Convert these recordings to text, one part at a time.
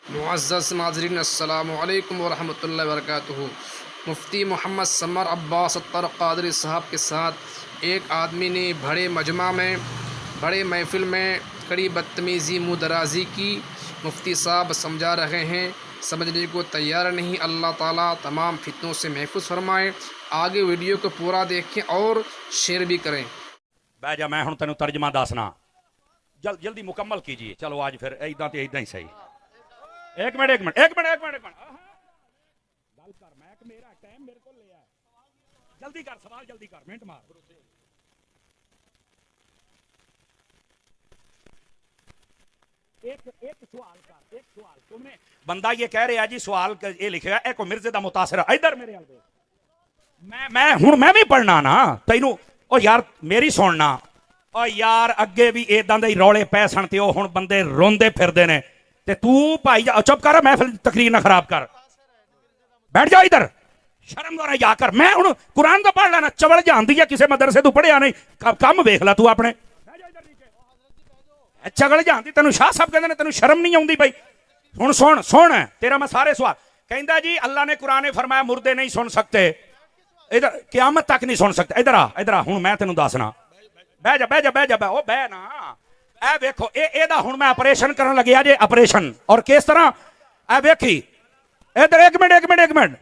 मुअज़्ज़ज़ नाज़रीन अस्सलामु अलैकुम वरहमतुल्लाहि वबरकातुहू। मुफ्ती मोहम्मद समर अब्बास अत्तर क़ादरी साहब के साथ एक आदमी ने बड़े महफ़िल में कड़ी बदतमीज़ी मुँह दराज़ी की। मुफ्ती साहब समझा रहे हैं, समझने को तैयार नहीं। अल्लाह ताला तमाम फितनों से महफूज फरमाए। आगे वीडियो को पूरा देखें और शेयर भी करें। बह जा, मैं हुण तेनू तर्जमा दसना, जल्दी मुकम्मल कीजिए। चलो आज फिर इदां ते इदां ही सही। एक मिनट गल कर, मैं मेरा टाइम मेरे को ले आ, जल्दी कर सवाल, जल्दी कर, मिनट मार। एक सवाल तुमने बंदा ये कह रहा जी, सवाल ये लिखेगा एक मिर्जे दा मुतासिर। इधर मेरे हाल दे, मैं हुण मैं भी पढ़ना ना तैनू। ओ यार मेरी सुनना, ओ यार अगे भी इदां दे रौले पै सन ते ओ हुण बंदे रोंदे फिरदे ने ते तू भाई चुप कर, मैं फिर तकरीर ना खराब कर। बैठ जा इधर, शर्म दो जा कर। मैं हुण कुरान तो पढ़ लेना, चवल जानदी है किसी मदरसे तू पढ़िया नहीं, कम वेख ला तू अपने। चगल जानती तेन शाह साहब कहते तेन शर्म नहीं आती भाई। हुण सुन सुन तेरा मैं सारे सवाल। कहता जी अल्लाह ने कुरान ने फरमाया मुर्दे नहीं सुन सकते, इधर क्यामत तक नहीं सुन सकते। इधर आ हुण मैं तेन दसना। बह जा ओ बह ना। ए वेखो एदा हुण मैं ऑपरेशन करन लग्या जे, ऑपरेशन। और किस तरह ए वेखी, इधर एक मिनट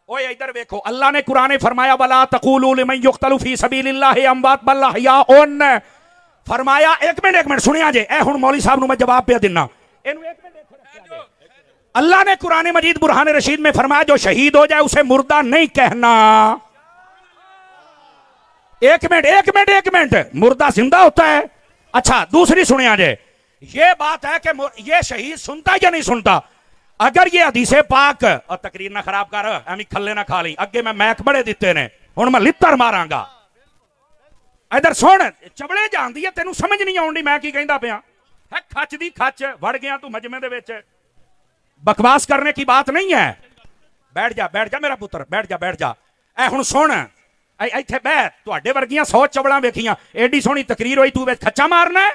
ओए इधर वेखो। अल्लाह ने कुरान ने फरमाया वला तक़ूलू लिमन युक़तलु फी सबीलिल्लाहि अमवात बल अहयाउन। फरमाया एक मिनट सुनिया जे। ए हुण मौलवी साहब नूं मैं जवाब पे देना। अल्लाह ने कुरान मजीद बुरहान रशीद में फरमाया जो शहीद हो जाए उसे मुर्दा नहीं कहना। एक मिनट मुर्दा जिंदा होता है। अच्छा दूसरी सुनिया जे, ये बात है कि ये शहीद सुनता या नहीं सुनता। अगर ये हदीसे पाक, और तकरीर ना खराब कर, एवं खल्ले ना खा ली। अगे मैं मैक बड़े दिते ने, हुण मैं लित्तर मारांगा। इधर सुन, चबड़े जानदी है तेनू समझ नहीं आउंदी मैं की कहंदा पिया है। खच दी खच वड़ गया तू मजमे दे विच। बकवास करने की बात नहीं है। बैठ जा मेरा पुत्र, बैठ जा। ए हुण सुन, इत्थे बह, तुहाडे वर्गियां 100 चबड़ा वेखियां, एडी सोहनी तकरीर होई, तू विच खच्चा मारना है।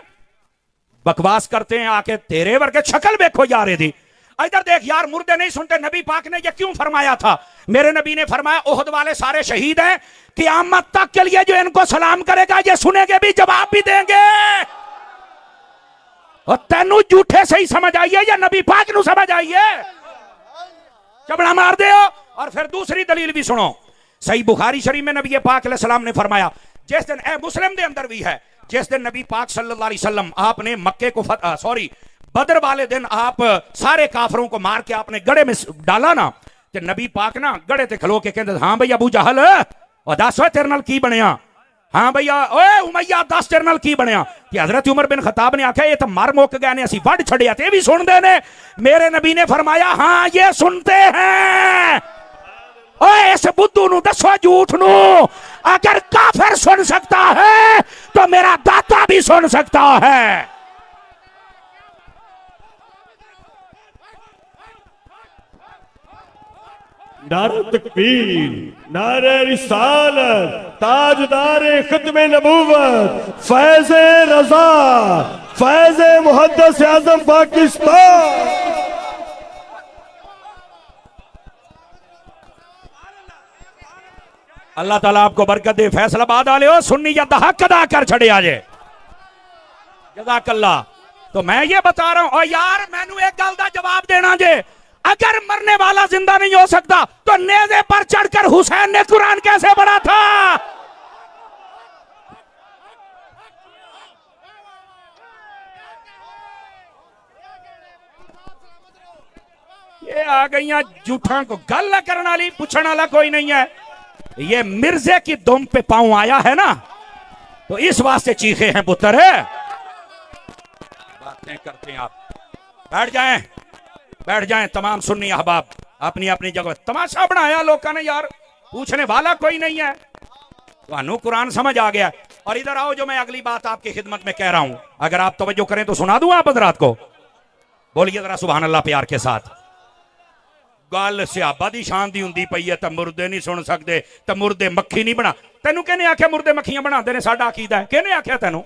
बकवास करते हैं आके, तेरे वर्गे शक्ल वेखो यार इहदी। इधर देख यार, मुर्दे नहीं सुनते। नबी पाक ने ये क्यों फरमाया था? मेरे नबी ने फरमाया ओहद वाले सारे शहीद हैं, क़यामत तक के लिए जो इनको सलाम करेगा ये सुनेंगे भी, जवाब भी देंगे। और तेनू झूठे से ही समझ आइए या नबी पाक नू समझ आइए? चबड़ा मार दे। और फिर दूसरी दलील भी सुनो। सही बुखारी शरीफ में नबी पाक अलैहि सलाम ने फरमाया, जिस दिन मुस्लिम के अंदर भी है, जिस दिन नबी पाक सल्लल्लाहु अलैहि वसल्लम आपने मक्के को बदर वाले दिन आप सारे काफरों को मार के आपने गड़े में डाला ना, ते नबी पाक ना गड़े ते खलो के कहते हाँ भैया अबू जहल और दस तेरे नाल की बनया। हाँ भैया ओए उमैया दस तेरे नाल की बनया। कि हजरत उमर बिन खताब ने आख्या ये तो मर मुक गए ने, असी वड छड़िया ते भी सुनते ने। मेरे नबी ने फरमाया हाँ ये सुनते हैं। ओए इस बुद्धू नू दसो झूठ नू, अगर काफिर सुन सकता है तो मेरा दाता भी सुन सकता है। नारे तकबीर, नारे रिसालत, ताजदार खत्मे नबूवत, फैज़े रज़ा, फैज़े मुहद्दिस आज़म पाकिस्तान। अल्लाह ताला आपको बरकत दे। फैसलाबाद वाले हो सुन्नी या हक अदा कर छड़े आजे, जज़ाकल्लाह। तो मैं ये बता रहा हूं, और यार मैनू एक गल दा जवाब देना जे, अगर मरने वाला जिंदा नहीं हो सकता तो नेज़े पर चढ़कर हुसैन ने कुरान कैसे पढ़ा था? ये आ गई झूठा को गल करने वाली, पूछने वाला कोई नहीं है। ये मिर्जे की दुम पे पांव आया है ना, तो इस वास्ते चीखे हैं पुत्र है। बातें करते हैं आप। बैठ जाएं तमाम सुन्नी अहबाब अपनी अपनी जगह। तमाशा बनाया लोगों ने यार, पूछने वाला कोई नहीं है। तो कुरान समझ आ गया। और इधर आओ, जो मैं अगली बात आपकी खिदमत में कह रहा हूं, अगर आप तवज्जो करें तो सुना दूं आप हजरात को। बोलिए जरा सुभान अल्लाह प्यार के साथ। गल सियाबा दी शान दी हुंदी पई है, तो मुर्दे नहीं सुन सकते, तो मुर्दे मक्खी नहीं बना। तेनू कहने आख्या मुर्दे मक्खियां बनाते ने, साडा अकीदा है। कहने आख्या तेनू?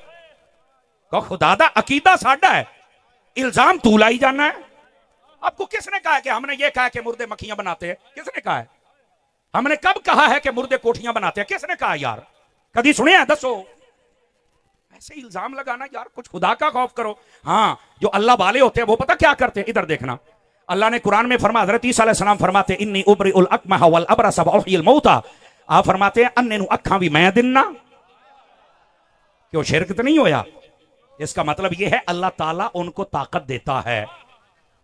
कहो खुदा दा अकीदा साडा है, इल्जाम तू लाई जाना है। आपको किसने कहा है कि हमने ये कहा कि मुर्दे मक्खियां बनाते हैं? किसने कहा है? हमने कब कहा है कि मुर्दे कोठियां बनाते हैं? किसने कहा यार? कभी सुने हैं? दसो। ऐसे इल्जाम लगाना यार, कुछ खुदा का खौफ करो। हाँ, जो अल्लाह वाले होते हैं वो पता क्या करते हैं? इधर देखना, अल्लाह ने कुरान में फरमाया, हज़रत ईसा अलैहिस्सलाम फरमाते हैं, इन्नी उबरिउल अकमह वल अबरस व उहयिल मौता। आप फरमाते हैं अन्ने नु अखां भी मैं दिन्ना। क्यों? शिरक तो नहीं होया? इसका मतलब यह है अल्लाह ताला उनको ताकत देता है,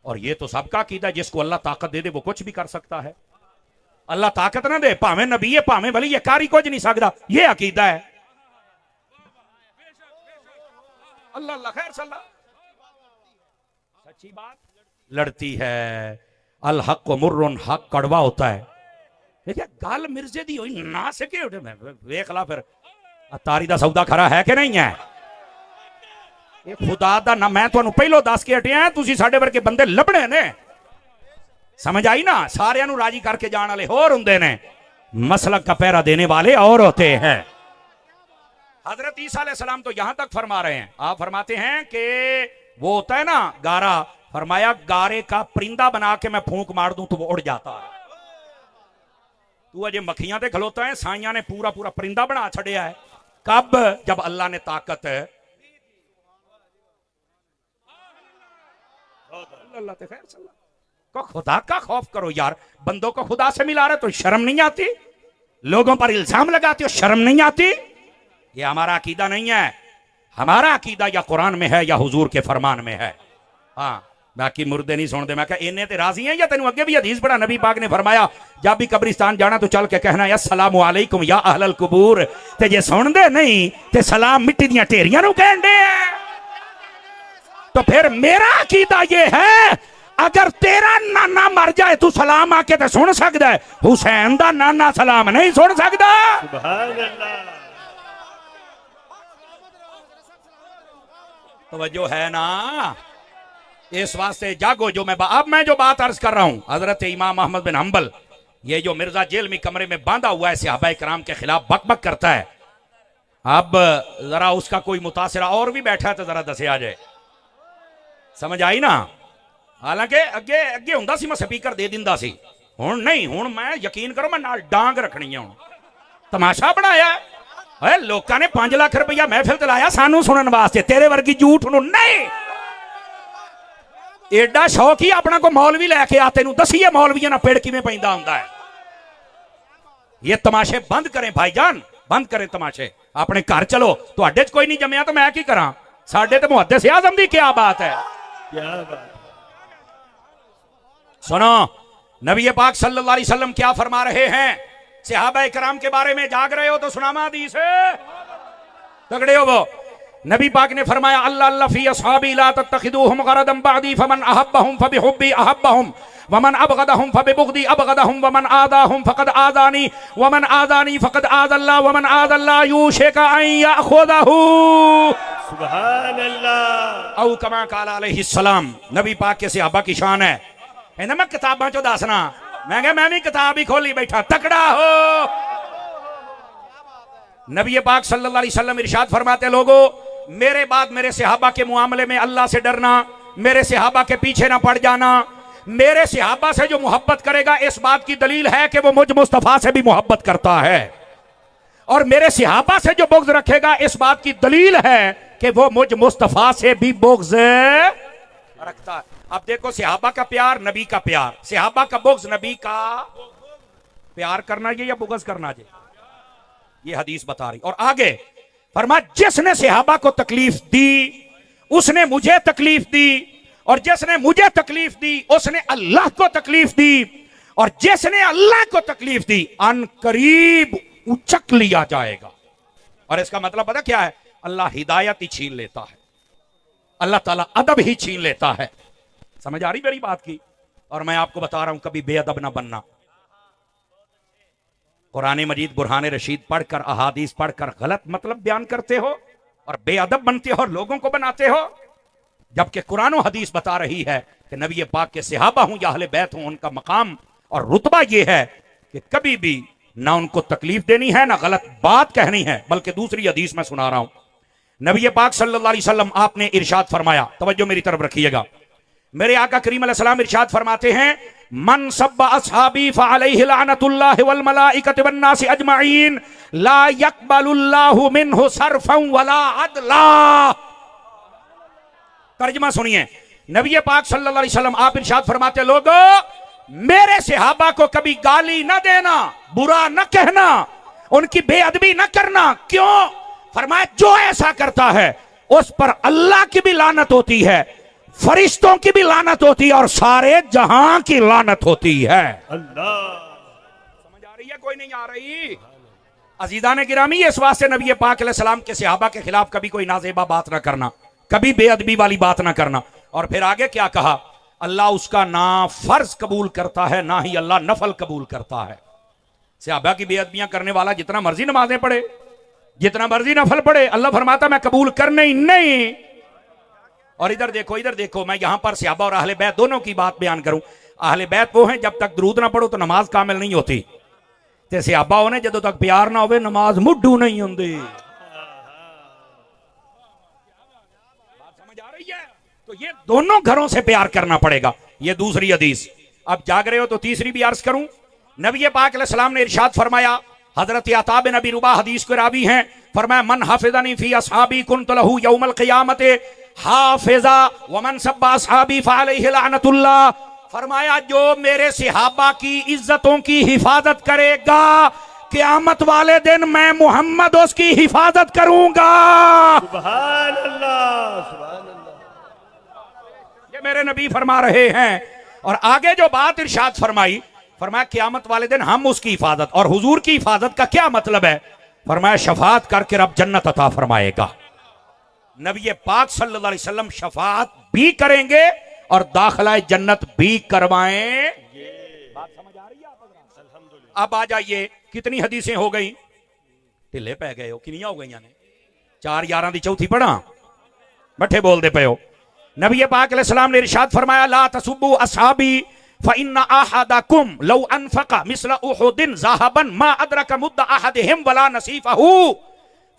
और ये तो सबका अकीदा है, जिसको अल्लाह ताकत दे दे वो कुछ भी कर सकता है। अल्लाह ताकत ना दे, भावे नबी है भावे भली, ये कारी कुछ नहीं सकता, ये अकीदा है। अल्लाह अल्लाह खैर सल्ला। सच्ची बात लड़ती है। अल हक मुर्रुन, हक कड़वा होता है। देखिए गल मिर्जे दी होई ना सके वेख ला फिर तारी दा सौदा खरा है कि नहीं है? ये खुदा दा ना, मैं तुहानू पहलो दस के हटिया, तुसी साडे वर्गे बंदे लभणे ने। समझ आई ना? सारियां नू राजी करके जाने वाले होर हुंदे ने, मसलक का पहरा देने वाले और होते हैं। हजरत ईसा अलैहिस्सलाम तो यहां तक फरमा रहे हैं, आप फरमाते हैं कि वो होता है ना गारा, फरमाया गारे का परिंदा बना के मैं फूंक मार दूं तो वो उड़ जाता है। तू अजे मक्खियां ते खलोता है, साइयां ने पूरा पूरा परिंदा बना छड़िया है। कब? जब अल्लाह ने ताकत है। अल्लाह ते खैर सल्ला। को खुदा का खौफ करो यार, बंदों को खुदा से मिला रहे तो शर्म नहीं आती? लोगों पर इल्जाम लगाते हो, शर्म नहीं आती? ये हमारा अकीदा नहीं है। हमारा अकीदा या कुरान में है या हुजूर के फरमान में है। हाँ, बाकी मुर्दे नहीं सुनते। मैं कहा इन्हें ते राजी हैं या तेन अगे भी हदीस पढ़ा, नबी पाक ने फरमाया जब भी कब्रिस्तान जाना तो चल के कहना अस्सलामु अलैकुम या अहलल कुबूर, ते जे सुनदे नहीं ते सलाम मिट्टी दियां ढेरियां नूं कहंदे हैं। तो फिर मेरा अकीदा ये है, अगर तेरा नाना मर जाए तू सलाम आके तो सुन सकता है, हुसैन दा नाना सलाम नहीं सुन सकता। सुभान अल्लाह। तवज्जो है ना? इस वास्ते जागो। जो मैं जो बात अर्ज कर रहा हूं, हजरत इमाम अहमद बिन हंबल, ये जो मिर्जा जेल में कमरे में बांधा हुआ है, सहाबाए किराम के खिलाफ बकबक करता है। अब जरा उसका कोई मुतासिरा और भी बैठा है तो जरा दसे आ जाए। समझ आई ना? हालांकि अगे अगे हुंदा सी मैं स्पीकर दे दिंदा सी, हुण नहीं। हुण मैं यकीन करो मैं नाल डांग रखनी है। हुण तमाशा बनाया है लोगों ने। 5 लाख रुपया महफिल ते लाया सानू सुनन वास्ते, तेरे वर्गी झूठ नूं नहीं। एडा शौक ही अपना को मौलवी लैके आ, तेनू दसीए मौलवियां ना पेड़ किवें पैंदा हुंदा है। ये तमाशे बंद करें भाईजान, बंद करें तमाशे। अपने घर चलो। तुहाडे च कोई नहीं जम्मिया तो मैं की करा? साडे ते मुहद्दिस आज़म दी क्या बात है? क्या बात। सुनो, नबी पाक सल्लल्लाहु अलैहि वसल्लम क्या फरमा रहे हैं? सहाबाए किराम के बारे में जाग रहे हो तो सुनामा हदीस है, तगड़े हो वो। नबी पाक ने फरमाया अल्लाह अल्लाह फी अस्हाबी ला तत्तखिदूहुम गरदम बअदी फमन अहब्बहुम फबिहुब्बी अहब्बहुम वमन अबगदहुम फबिबुगदी अबगदहुम वमन आदाहुम फकद आदानी वमन आदानी फकद आदल्लाह वमन आदल्लाह यूशिका अन याखुदहू। सुभान अल्लाह। औ कमा काला अलैहि सलाम। नबी पाक के सहाबा की शान है। कहना मैं किताबां चो दसना, मैं क्या मैं भी किताब ही खोली बैठा। तकड़ा हो। नबी पाक सल्लल्लाहु अलैहि वसल्लम इरशाद फरमाते, लोगों मेरे बाद मेरे सहाबा के मुआमले में अल्लाह से डरना, मेरे सहाबा के पीछे ना पड़ जाना। मेरे सहाबा से जो मोहब्बत करेगा इस बात की दलील है कि वो मुझ मुस्तफा से भी मोहब्बत करता है, और मेरे सहाबा से जो बुग़्ज़ रखेगा इस बात की दलील है कि वो मुझ मुस्तफा से भी बुग़्ज़ रखता है। अब देखो, सहाबा का प्यार नबी का प्यार, सहाबा का बुग़्ज़ नबी का प्यार करना ये या बुग़्ज़ करना ये, ये हदीस बता रही। और आगे फरमा जिसने सहाबा को तकलीफ दी उसने मुझे तकलीफ दी, और जिसने मुझे तकलीफ दी उसने अल्लाह को तकलीफ दी, और जिसने अल्लाह को तकलीफ दी अन करीब उचक लिया जाएगा। और इसका मतलब पता क्या है? अल्लाह हिदायत ही छीन लेता है, अल्लाह ताला अदब ही छीन लेता है। समझ आ रही मेरी बात की? और मैं आपको बता रहा हूं कभी बेअदब ना बनना। कुरान मजीद बुरहान रशीद पढ़कर, अहादीस पढ़कर गलत मतलब बयान करते हो और बेअदब बनते हो और लोगों को बनाते हो, जबकि कुरान और हदीस बता रही है कि नबी पाक के सहाबा हूं या अहले बैत हूं, उनका मकाम और रुतबा यह है कि कभी भी ना उनको तकलीफ देनी है ना गलत बात कहनी है। बल्कि दूसरी हदीस में सुना रहा हूं, नबी पाक सल्लल्लाहु अलैहि वसल्लम आपने इरशाद फरमाया, तवज्जो मेरी तरफ रखिएगा, मेरे आका करीम अलैहिस्सलाम इरशाद फरमाते हैं, मन सब्बा असहाबी फअलैहि लानतुल्लाहि वल मलाइकति वन नासि अजमाइन ला यक़बलुल्लाहु मिन्हु सरफन वला अदला। तर्जुमा सुनिए, नबी पाक सल्लल्लाहु अलैहि वसल्लम आप इरशाद फरमाते, लोगों मेरे सहाबा को कभी गाली न देना, बुरा न कहना, उनकी बेअदबी न करना। क्यों? फरमाया जो ऐसा करता है उस पर अल्लाह की भी लानत होती है, फरिश्तों की भी लानत होती है और सारे जहां की लानत होती है। अल्लाह। समझ आ रही है? कोई नहीं आ रही? अजीज़ान गिरामी, इस वास्ते नबी पाक अलैहिस्सलाम के सहाबा के खिलाफ कभी कोई नाजेबा बात ना करना, कभी बेअदबी वाली बात ना करना। और फिर आगे क्या कहा? अल्लाह उसका ना फर्ज कबूल करता है ना ही अल्लाह नफल कबूल करता है। सहाबा की बेअदबियां करने वाला जितना मर्जी नमाजें पढ़े, जितना मर्जी नफल पढ़े, अल्लाह फरमाता मैं कबूल करने ही नहीं। और इधर देखो, इधर देखो, मैं यहां पर सहाबा और अहले बैत दोनों की बात बयान करूं। अहले बैत वो हैं जब तक दरूद ना पढ़ो तो नमाज कामिल नहीं होती, ते सहाबा होने जदों तक प्यार ना होवे नमाज मुड्ढू नहीं होंदी। बात समझ आ रही है? तो ये दोनों घरों से प्यार करना पड़ेगा। ये दूसरी हदीस। अब जाग रहे हो तो तीसरी भी अर्ज करूं। नबी पाक अलैहिस्सलाम ने इरशाद फरमाया, हजरत अता बिन अबी रुबा हदीस के रावी हैं, फरमाया मन हाफिज़नी फी असहाबी कुन्त लहू यौमल क़ियामत हाफिज़ा व मन सब्बा असहाबी फअलैहि लानतुल्लाह। फरमाया जो मेरे सहाबा की इज्जतों की हिफाजत करेगा, क़यामत वाले दिन मैं मोहम्मद उसकी हिफाजत करूंगा। सुभान अल्लाह, सुभान अल्लाह। ये मेरे नबी फरमा रहे हैं। और आगे जो बात इरशाद फरमाई, फरमाया क़यामत वाले दिन हम उसकी हिफाजत। और हुजूर की हिफाजत का क्या मतलब है? फरमाया शफाअत करके रब जन्नत अता फरमाएगा। नबी पाक सल्लल्लाहु अलैहि वसल्लम शफाअत भी करेंगे और दाखिला जन्नत भी करवाएं। बात समझ आ रही है आप? अब आ जाइए, कितनी हदीसें हो गई? ढिले पै गए हो, कितनी हो गई ने? 4 11 दी चौथी पढ़ा, बठे बोलते पे हो। नबी पाक अलैहिस्सलाम ने इरशाद फरमाया, ला तसुब्बु असहाबी फइन्ना अहदकुम लौ अनफक़ मिस्ल उहुदिन ज़हबन मा अदरक मुद्द अहदिहिम वला नसीफहू।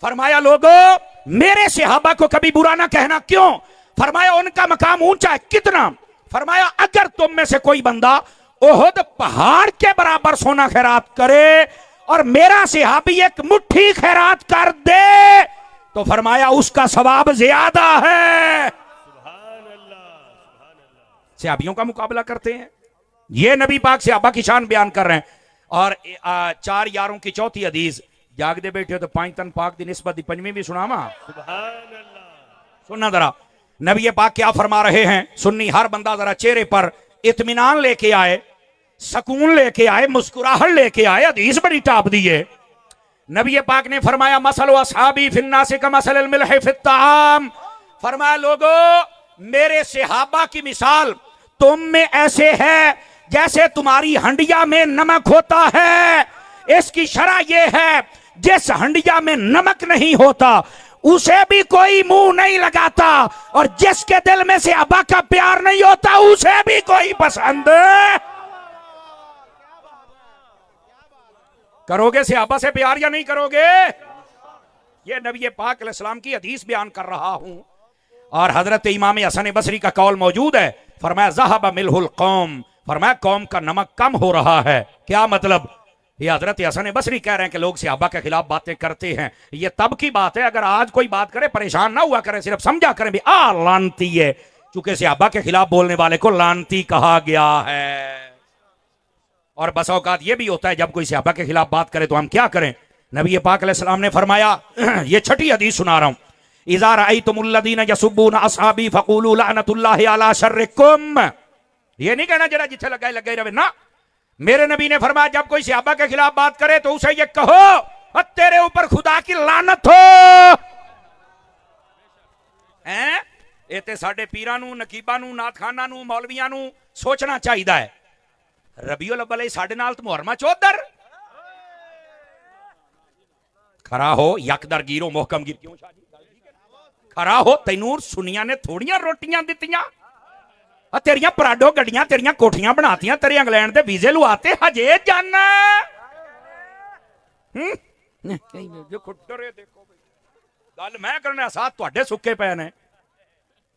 फरमाया लोगों मेरे सहाबा को कभी बुरा ना कहना। क्यों? फरमाया उनका मकाम ऊंचा है। कितना? फरमाया अगर तुम में से कोई बंदा ओहद पहाड़ के बराबर सोना खैरात करे और मेरा सहाबी एक मुट्ठी खैरात कर दे तो फरमाया उसका सवाब ज्यादा है। सहाबियों का मुकाबला करते हैं। ये नबी पाक सहाबा की शान बयान कर रहे हैं। और 4 यारों की चौथी हदीस, जागदे बैठे हो तो 5 तन पाक दी निस्बत दी पंजवीं भी सुनावा। सुनना जरा, नबी पाक क्या फरमा रहे हैं। सुन्नी हर बंदा जरा चेहरे पर इत्मीनान लेके आए, सुकून लेके आए, मुस्कुराहट लेके आए। हदीस बड़ी टाप दी है। नबी पाक ने फरमाया मसलु असहाबी फिन्नास का मसलिल मिल्ह फित्ताम। फरमाया लोगों मेरे सहाबा की मिसाल तुम में ऐसे है जैसे तुम्हारी हंडिया में नमक होता है। इसकी शरह यह है जिस हंडिया में नमक नहीं होता उसे भी कोई मुंह नहीं लगाता, और जिसके दिल में सहाबा का प्यार नहीं होता उसे भी कोई पसंद। करोगे सहाबा से प्यार या नहीं करोगे? ये नबी पाक अलैहिस्सलाम की हदीस बयान कर रहा हूं। और हजरत इमाम हसन बसरी का कौल मौजूद है। फरमाया ज़हब मिल्हुल कौम, फरमाया कौम का नमक कम हो रहा है। क्या मतलब? ये हजरत हसन बसरी कह रहे हैं कि लोग सहाबा के खिलाफ बातें करते हैं। ये तब की बात है, अगर आज कोई बात करे परेशान ना हुआ करे, सिर्फ समझा करें भी लानती है, चूंकि सहाबा के खिलाफ बोलने वाले को लानती कहा गया है। और बस औकात ये भी होता है जब कोई सहाबा के खिलाफ बात करे तो हम क्या करें। नबी पाक अलैहिस्सलाम ने फरमाया, ये छठी हदीस सुना रहा हूं, इज़ा रअयतुमुल्लज़ीना यसुब्बूना असहाबी फक़ूलू लअनतुल्लाहि अला शर्रिकुम। ये नहीं कहना जरा जिथे लगा लगे रहे ना। मेरे नबी ने फरमाया जब कोई सहाबा के खिलाफ बात करे तो उसे ये कहो तेरे ऊपर खुदा की लानत हो। हैं ये ते साडे पीरां नूं, नकीबां नूं, नाथखानां नूं, मौलवियां नूं सोचना चाहिदा है। रबीउल अव्वल साडे नाल ते मुहर्रमा चौधर खरा हो, यकदर गिरो मोहकम गिर। क्यों शादी खरा हो, तैनूर सुनिया ने थोड़ियां रोटियां दित्तियां, तेरियां पराडो गड्डियां, तेरियां कोठियां बनातियां, तेरे इंग्लैंड दे वीजे लुआते, हजे जाना। गल मैं करना साथ तुहाडे सुक्के पे ने।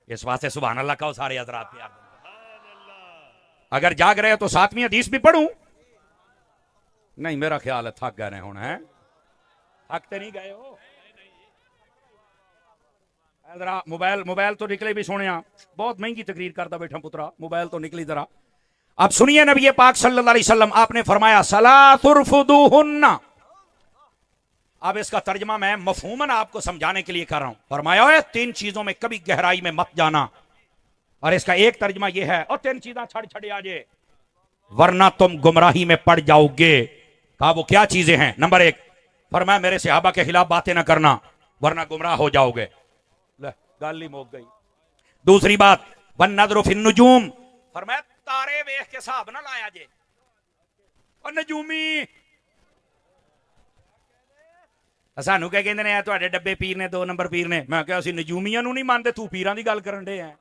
इस वास्ते सुभान अल्लाह कहो सारे हजरात प्यार। अगर जाग रहे हो तो 7वीं हदीस भी पढ़ूं? नहीं, मेरा ख्याल है थक गए होना है। थकते नहीं गए हो? जरा मोबाइल तो निकले भी सोने, बहुत महंगी तकरीर करता बैठा पुत्रा, मोबाइल तो निकली जरा। अब सुनिए, नबी पाक सल्लल्लाहु अलैहि वसल्लम आपने फरमाया सलातुरफुदुहुन्ना। अब इसका तर्जमा मैं मफहूमन आपको समझाने के लिए कर रहा हूं। फरमाया है 3 चीजों में कभी गहराई में मत जाना, और इसका एक तर्जमा यह है, और 3 चीजें छड़ आ जाए वरना तुम गुमराही में पड़ जाओगे। कहा वो क्या चीजें हैं? नंबर 1 फरमाया मेरे सहाबा के खिलाफ बातें ना करना वरना गुमराह हो जाओगे। गाली मोक गई। दूसरी बात वन नजर फिन नुजूम, फरमाया तारे वेख के हिसाब ना लाया जे। और नजूमी सानू क्या कहते हैं, तुहाडे डब्बे पीर ने 2 नंबर पीर ने। मैं क्या नजूमिया नहीं मानते, तू पीरां दी गल करन दे हैं।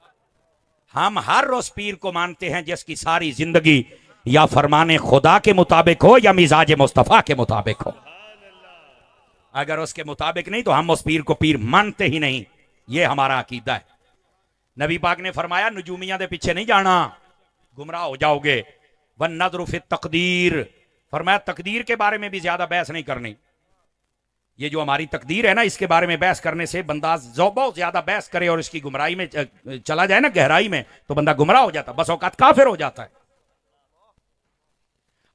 हम हर उस पीर को मानते हैं जिसकी सारी जिंदगी या फरमाने खुदा के मुताबिक हो या मिजाज मुस्तफा के मुताबिक हो। अगर उसके मुताबिक नहीं तो हम उस पीर को पीर मानते ही नहीं। यह हमारा अकीदा है। नबी पाक ने फरमाया नजूमिया दे पीछे नहीं जाना, गुमराह हो जाओगे। वन नज़रु फित तकदीर, फरमाया तकदीर के बारे में भी ज्यादा बहस नहीं करनी। ये जो हमारी तकदीर है ना, इसके बारे में बहस करने से बंदा जो बहुत ज्यादा बहस करे और इसकी गुमराही में चला जाए ना, गहराई में, तो बंदा गुमराह हो जाता, बस औकात काफिर हो जाता है।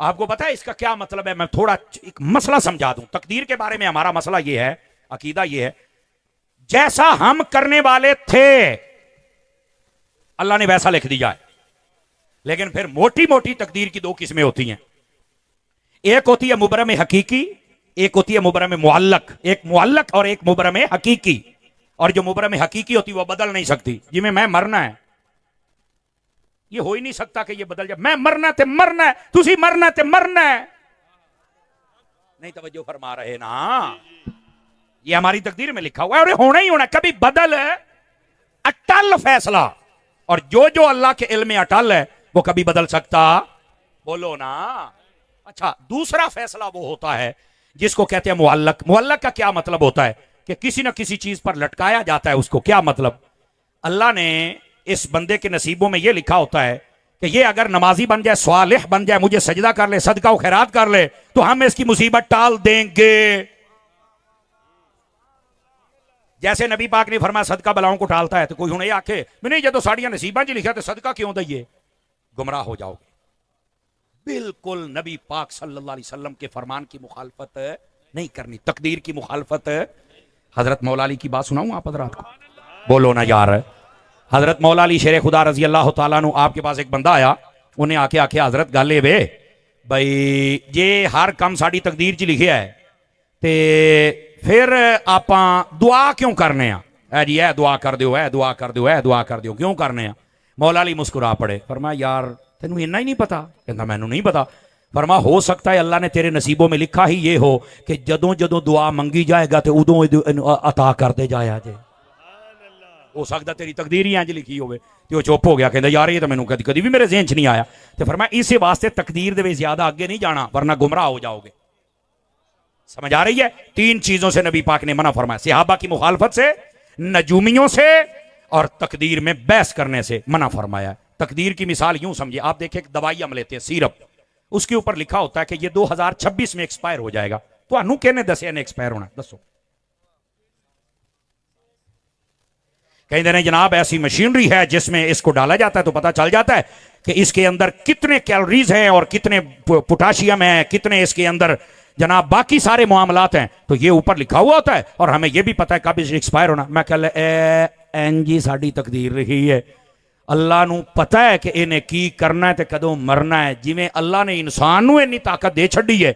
आपको पता है इसका क्या मतलब है? मैं थोड़ा एक मसला समझा दूं। तकदीर के बारे में हमारा मसला यह है, अकीदा यह है, जैसा हम करने वाले थे अल्लाह ने वैसा लिख दिया है। लेकिन फिर मोटी मोटी तकदीर की 2 किस्में होती हैं। एक होती है मुबरम हकीकी, एक होती है मुबरम मुअल्लक। एक मुअल्लक और एक मुबरम हकीकी। और जो मुबरम हकीकी होती है वो बदल नहीं सकती। जिमें मैं मरना है, ये हो ही नहीं सकता कि ये बदल जाए। मैं मरना ते मरना है, तुसी मरना ते मरना है। नहीं तवज्जो फरमा रहे ना? ये हमारी तकदीर में लिखा हुआ है और ये होना ही होना। कभी बदल अटल फैसला, और जो जो अल्लाह के इल्म में अटल है वो कभी बदल सकता? बोलो ना। अच्छा, दूसरा फैसला वो होता है जिसको कहते हैं मुअल्लक। मुअल्लक का क्या मतलब होता है? कि किसी ना किसी चीज पर लटकाया जाता है उसको। क्या मतलब? अल्लाह ने इस बंदे के नसीबों में यह लिखा होता है कि ये अगर नमाजी बन जाए, स्वालिह बन जाए, मुझे सजदा कर ले, सदका व खैरात कर ले, तो हम इसकी मुसीबत टाल देंगे। जैसे नबी पाक ने फरमाया सदका बलाओं को टालता है, तो कोई हुणे आखे नहीं जो तो साड़ियां नसीबा जी लिखा तो सदका क्यों दइए? गुमराह हो जाओगे। बिल्कुल नबी पाक सल्लल्लाहु अलैहि वसल्लम के फरमान की मुखालफत नहीं करनी, तकदीर की मुखालफत। हजरत मौला अली की बात सुनाऊं आप हजरात को? बोलो ना यार। हजरत मौला अली शेर खुदा रजी अल्लाह तआला अन्हु, आपके पास एक बंदा आया, उन्हें आके आखे हजरत गल वे भाई जे हर काम साड़ी तकदीर च लिखिया है ते फिर आप दुआ क्यों करने आ? जी ए दुआ कर दो, ए दुआ कर दो, ए दुआ कर दो, क्यों करने आ? मौला अली मुस्कुरा पड़े, फरमाया यार तेनू इन्ना ही नहीं पता? कहता मैनू नहीं पता। फरमा हो सकता है अल्लाह ने तेरे नसीबों में लिखा ही ये हो कि जदों जदों दुआ मंगी जाएगा तो उदों अता करते जाया जे। हो सकता तेरी तकदीर ही इंज लिखी होवे। ते वो चुप हो गया, कहता यार ये तो मैनू कदी कदी भी मेरे ज़हन च नहीं आया। तो फरमाया इस वास्ते तकदीर दे ज्यादा आगे नहीं जाना वरना गुमराह हो जाओगे। समझ आ रही है? 3 चीजों से नबी पाक ने मना फरमाया, सहाबा की मुखालफत से, नजूमियों से, और तकदीर में बहस करने से मना फरमाया। तकदीर की मिसाल यूं समझिए, आप देखें दवाई हम लेते हैं सिरप, उसके ऊपर लिखा होता है कि ये 2026 में एक्सपायर हो जाएगा। तो अनु कहने दसिया ने एक्सपायर होना? दसो। कहते हैं जनाब ऐसी मशीनरी है जिसमें इसको डाला जाता है तो पता चल जाता है कि इसके अंदर कितने कैलोरीज हैं और कितने पोटाशियम है, कितने इसके अंदर जनाब बाकी सारे मामलात हैं। तो ये ऊपर लिखा हुआ होता है और हमें ये भी पता है कब एक्सपायर होना। मैं कह एन जी साड़ी तकदीर रही है, अल्लाह नू पता है कि इन्हें की करना है ते कदों मरना है। जिवें अल्लाह ने इंसान नू इन्नी ताकत दे छड़ी है,